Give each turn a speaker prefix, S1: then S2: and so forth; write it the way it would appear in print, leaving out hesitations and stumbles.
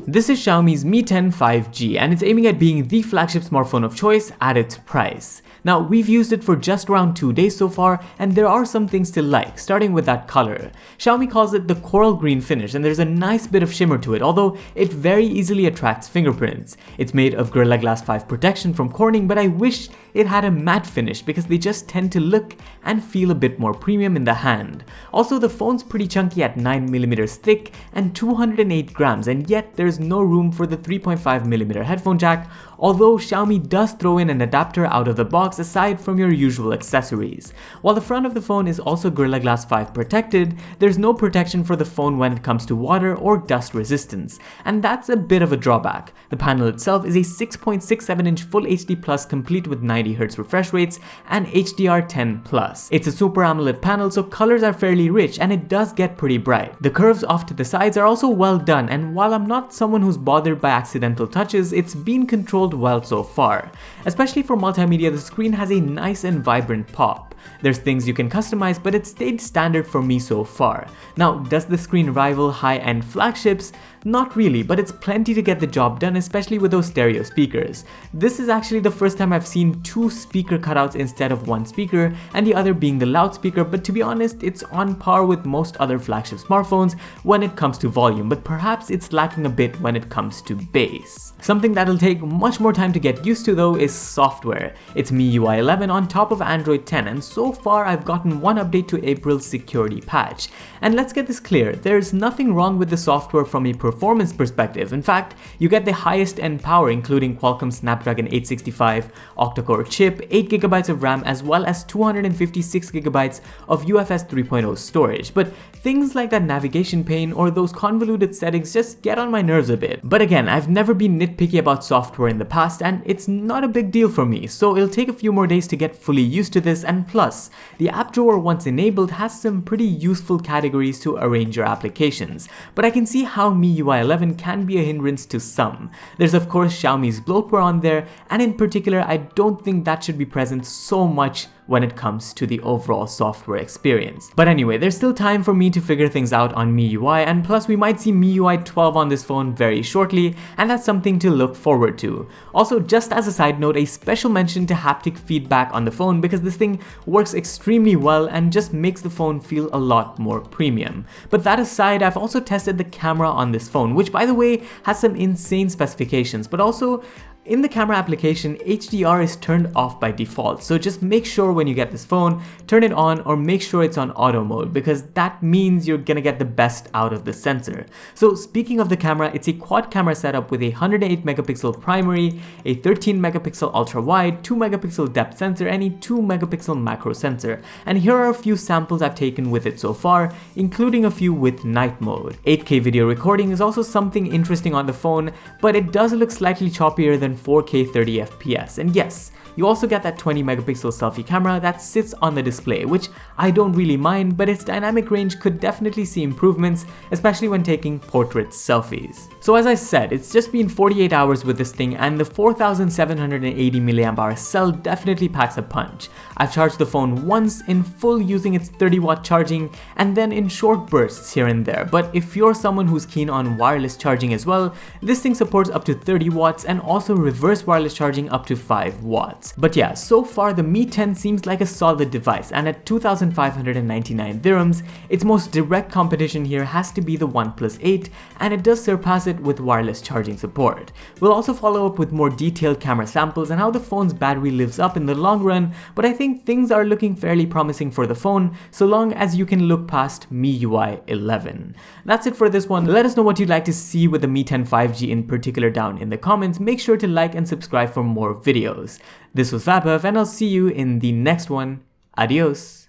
S1: This is Xiaomi's Mi 10 5G and it's aiming at being the flagship smartphone of choice at its price. Now, we've used it for just around 2 days so far, and there are some things to like, starting with that color. Xiaomi calls it the coral green finish, and there's a nice bit of shimmer to it, although it very easily attracts fingerprints. It's made of Gorilla Glass 5 protection from Corning, but I wish it had a matte finish because they just tend to look and feel a bit more premium in the hand. Also, the phone's pretty chunky at 9mm thick and 208 grams, and yet there's no room for the 3.5mm headphone jack, although Xiaomi does throw in an adapter out of the box aside from your usual accessories. While the front of the phone is also Gorilla Glass 5 protected, there's no protection for the phone when it comes to water or dust resistance, and that's a bit of a drawback. The panel itself is a 6.67-inch Full HD Plus complete with 90Hz refresh rates and HDR10+. It's a Super AMOLED panel, so colors are fairly rich and it does get pretty bright. The curves off to the sides are also well done, and while I'm not someone who's bothered by accidental touches, it's been controlled well so far. Especially for multimedia, the screen has a nice and vibrant pop. There's things you can customize, but it stayed standard for me so far. Now, does the screen rival high-end flagships? Not really, but it's plenty to get the job done, especially with those stereo speakers. This is actually the first time I've seen 2 speaker cutouts instead of 1 speaker, and the other being the loudspeaker, but to be honest, it's on par with most other flagship smartphones when it comes to volume, but perhaps it's lacking a bit when it comes to bass. Something that'll take much more time to get used to though is software. It's MIUI 11 on top of Android 10, and so far I've gotten one update to April's security patch. And let's get this clear, there's nothing wrong with the software from a performance perspective. In fact, you get the highest end power including Qualcomm Snapdragon 865 octa-core chip, 8GB of RAM, as well as 256GB of UFS 3.0 storage. But things like that navigation pane or those convoluted settings just get on my nerves a bit. But again, I've never been nitpicky about software in the past and it's not a big deal for me, so it'll take a few more days to get fully used to this, and plus, the app drawer once enabled has some pretty useful categories to arrange your applications. But I can see how MIUI 11 can be a hindrance to some. There's of course Xiaomi's bloatware on there, and in particular I don't think that should be present so much when it comes to the overall software experience. But anyway, there's still time for me to figure things out on MIUI, and plus we might see MIUI 12 on this phone very shortly, and that's something to look forward to. Also, just as a side note, a special mention to haptic feedback on the phone because this thing works extremely well and just makes the phone feel a lot more premium. But that aside, I've also tested the camera on this phone, which by the way has some insane specifications, but also in the camera application, HDR is turned off by default, so just make sure when you get this phone, turn it on or make sure it's on auto mode because that means you're gonna get the best out of the sensor. So speaking of the camera, it's a quad camera setup with a 108MP primary, a 13MP ultra wide, 2MP depth sensor, and a 2MP macro sensor. And here are a few samples I've taken with it so far, including a few with night mode. 8K video recording is also something interesting on the phone, but it does look slightly choppier than 4K 30fps, and yes, you also get that 20MP selfie camera that sits on the display, which I don't really mind, but its dynamic range could definitely see improvements, especially when taking portrait selfies. So as I said, it's just been 48 hours with this thing, and the 4780mAh cell definitely packs a punch. I've charged the phone once in full using its 30W charging, and then in short bursts here and there, but if you're someone who's keen on wireless charging as well, this thing supports up to 30W and also reverse wireless charging up to 5W. But yeah, so far the Mi 10 seems like a solid device, and at 2,599 dirhams, its most direct competition here has to be the OnePlus 8, and it does surpass it with wireless charging support. We'll also follow up with more detailed camera samples and how the phone's battery lives up in the long run, but I think things are looking fairly promising for the phone, so long as you can look past MIUI 11. That's it for this one. Let us know what you'd like to see with the Mi 10 5G in particular down in the comments. Make sure to like and subscribe for more videos. This was Vaibhav, and I'll see you in the next one. Adios.